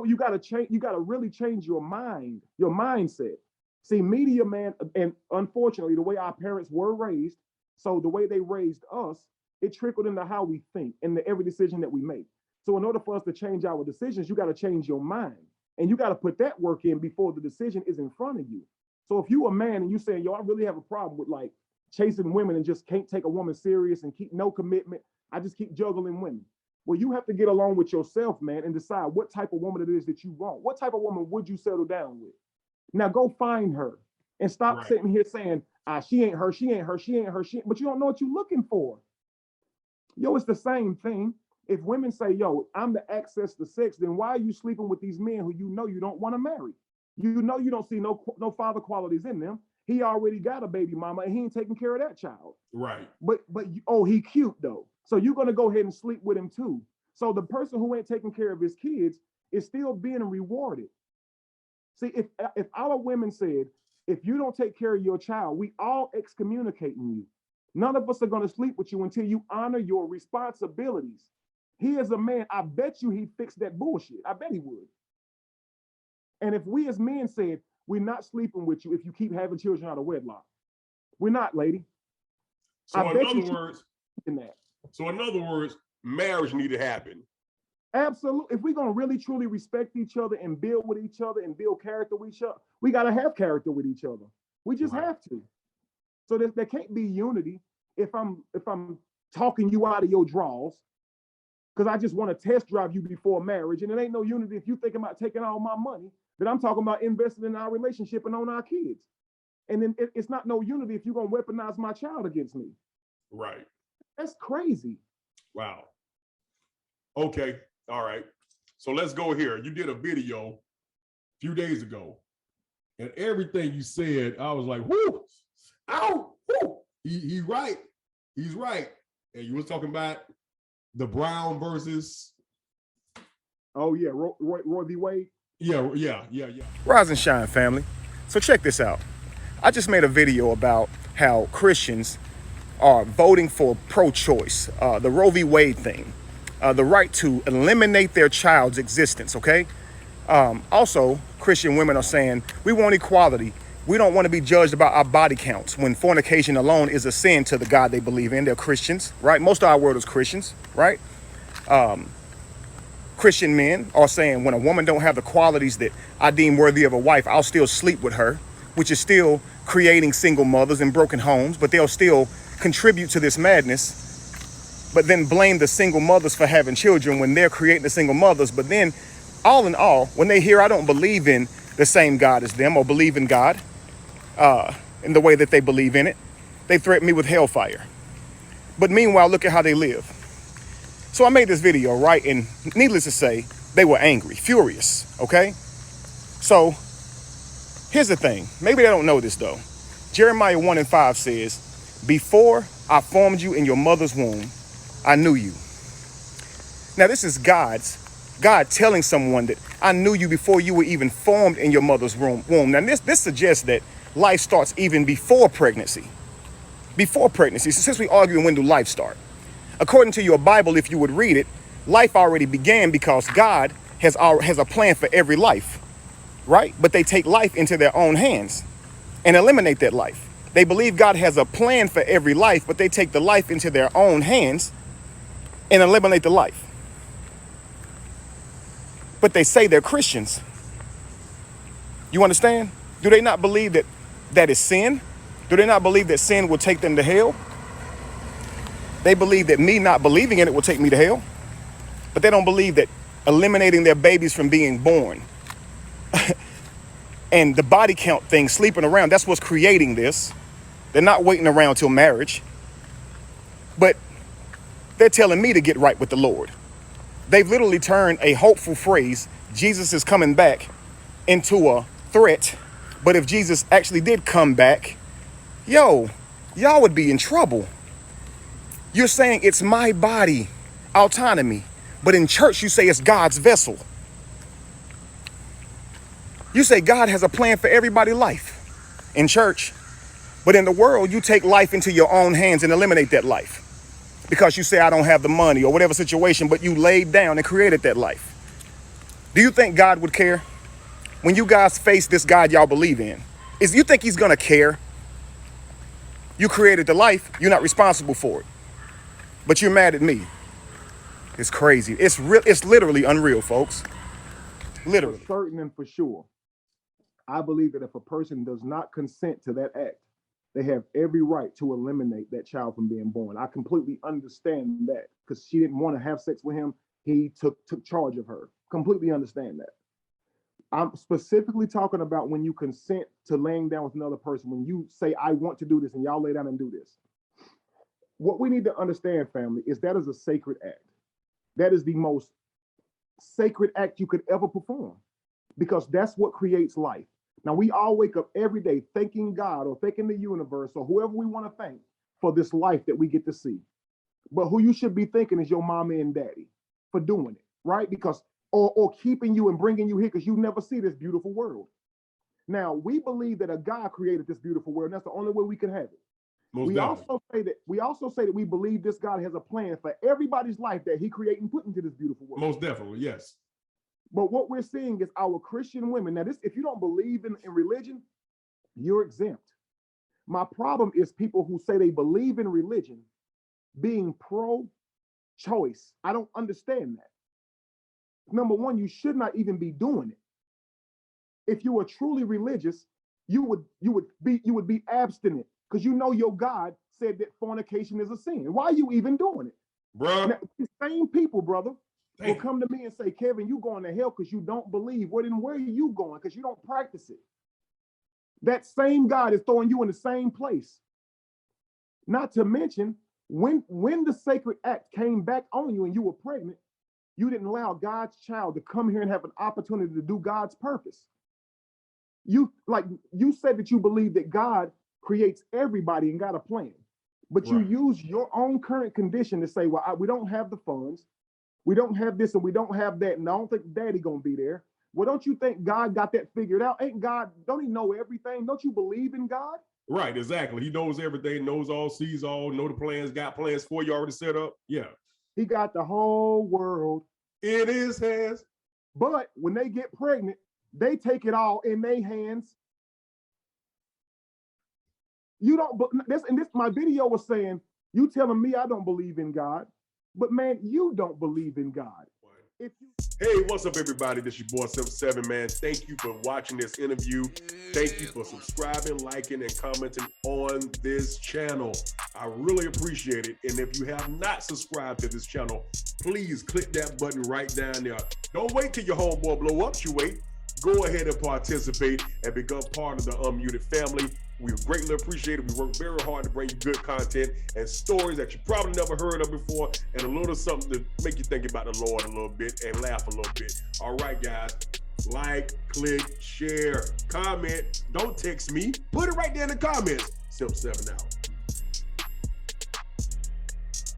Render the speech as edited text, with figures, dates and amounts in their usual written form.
you gotta change, you gotta really change your mind, your mindset. See, media, man, and unfortunately, the way our parents were raised, so the way they raised us, it trickled into how we think and every decision that we make. So in order for us to change our decisions, you got to change your mind. And you got to put that work in before the decision is in front of you. So if you a man and you saying, yo, I really have a problem with like chasing women and just can't take a woman serious and keep no commitment, I just keep juggling women. Well, you have to get along with yourself, man, and decide what type of woman it is that you want. What type of woman would you settle down with? Now go find her and stop sitting here saying, she ain't her, she ain't her, she ain't her, but you don't know what you're looking for. Yo, it's the same thing. If women say, yo, I'm the access to sex, then why are you sleeping with these men who you know you don't want to marry? You know you don't see no father qualities in them. He already got a baby mama and he ain't taking care of that child. Right. But he cute though. So you're gonna go ahead and sleep with him too. So the person who ain't taking care of his kids is still being rewarded. See, if our women said, if you don't take care of your child, we all excommunicating you. None of us are gonna sleep with you until you honor your responsibilities. He is a man. I bet you he'd fix that bullshit. I bet he would. And if we as men said, we're not sleeping with you if you keep having children out of wedlock. We're not, lady. So in other words, marriage need to happen. Absolutely. If we're going to really, truly respect each other and build with each other and build character with each other, we got to have character with each other. We just have to. So there can't be unity if I'm talking you out of your draws because I just want to test drive you before marriage. And it ain't no unity if you thinking about taking all my money that I'm talking about investing in our relationship and on our kids. And then it's not no unity if you're going to weaponize my child against me. Right. That's crazy. Wow. Okay. All right. So let's go here. You did a video a few days ago and everything you said, I was like, whoo, ow, whoo. He's right. He's right. And you was talking about the Brown versus. Oh yeah, Roy v. Wade. Yeah. Rise and shine, family. So check this out. I just made a video about how Christians are voting for pro-choice, the Roe v. Wade thing, the right to eliminate their child's existence, okay? Also, Christian women are saying, we want equality. We don't want to be judged about our body counts when fornication alone is a sin to the God they believe in. They're Christians, right? Most of our world is Christians, right? Christian men are saying when a woman don't have the qualities that I deem worthy of a wife, I'll still sleep with her, which is still creating single mothers and broken homes, but they'll still contribute to this madness, but then blame the single mothers for having children when they're creating the single mothers. But then all in all, when they hear I don't believe in the same God as them or believe in God in the way that they believe in it, they threaten me with hellfire. But meanwhile, look at how they live. So I made this video, right? And needless to say, they were angry, furious, okay? So here's the thing. Maybe they don't know this though. Jeremiah 1:5 says, before I formed you in your mother's womb, I knew you. Now this is God telling someone that I knew you before you were even formed in your mother's womb. Now this suggests that life starts even before pregnancy. Before pregnancy. So since we arguing when do life start? According to your Bible, if you would read it, life already began because God has a plan for every life, right? But they take life into their own hands and eliminate that life. They believe God has a plan for every life, but they take the life into their own hands and eliminate the life. But they say they're Christians. You understand? Do they not believe that that is sin? Do they not believe that sin will take them to hell? They believe that me not believing in it will take me to hell, but they don't believe that eliminating their babies from being born and the body count thing, sleeping around, that's what's creating this. They're not waiting around till marriage, but they're telling me to get right with the Lord. They've literally turned a hopeful phrase, Jesus is coming back, into a threat. But if Jesus actually did come back, y'all would be in trouble. You're saying it's my body, autonomy, but in church you say it's God's vessel. You say God has a plan for everybody's life in church, but in the world you take life into your own hands and eliminate that life because you say I don't have the money or whatever situation, but you laid down and created that life. Do you think God would care? When you guys face this God y'all believe in, you think he's gonna care? You created the life, you're not responsible for it. But you're mad at me. It's crazy. It's real, it's literally unreal, folks. Literally. For certain and for sure, I believe that if a person does not consent to that act, they have every right to eliminate that child from being born. I completely understand that because she didn't want to have sex with him. He took charge of her. Completely understand that. I'm specifically talking about when you consent to laying down with another person, when you say, I want to do this, and y'all lay down and do this. What we need to understand, family, is that is a sacred act. That is the most sacred act you could ever perform because that's what creates life. Now, we all wake up every day thanking God or thanking the universe or whoever we want to thank for this life that we get to see. But who you should be thanking is your mommy and daddy for doing it, right? Because or keeping you and bringing you here because you never see this beautiful world. Now, we believe that a God created this beautiful world, and that's the only way we can have it. We also say that we believe this God has a plan for everybody's life that he created and put into this beautiful world. Most definitely, yes. But what we're seeing is our Christian women. Now, if you don't believe in religion, you're exempt. My problem is people who say they believe in religion being pro-choice. I don't understand that. Number one, you should not even be doing it. If you were truly religious, you would be abstinent because you know your God said that fornication is a sin. Why are you even doing it? Bro. Now, the same people, brother, will come to me and say, Kevin, you going to hell because you don't believe. Well, then where are you going? Because you don't practice it. That same God is throwing you in the same place. Not to mention, when the sacred act came back on you and you were pregnant, you didn't allow God's child to come here and have an opportunity to do God's purpose. You said that you believe that God creates everybody and got a plan, but you use your own current condition to say, well, we don't have the funds, we don't have this and we don't have that, and I don't think daddy gonna be there. Well, don't you think God got that figured out? Don't he know everything? Don't you believe in God? Right, exactly. He knows everything, knows all, sees all, know the plans, got plans for you already set up. Yeah. He got the whole world in his hands. But when they get pregnant, they take it all in their hands. You don't, but this my video was saying, you telling me I don't believe in God, but man, you don't believe in God. Hey, what's up, everybody? This your boy Simp 7, man. Thank you for watching this interview. Thank you for subscribing, liking, and commenting on this channel. I really appreciate it. And if you have not subscribed to this channel, please click that button right down there. Don't wait till your homeboy blow up. You wait. Go ahead and participate and become part of the Unmuted family. We greatly appreciate it. We work very hard to bring you good content and stories that you probably never heard of before, and a little something to make you think about the Lord a little bit and laugh a little bit. All right, guys. Like, click, share, comment. Don't text me. Put it right there in the comments. Simp 7 out.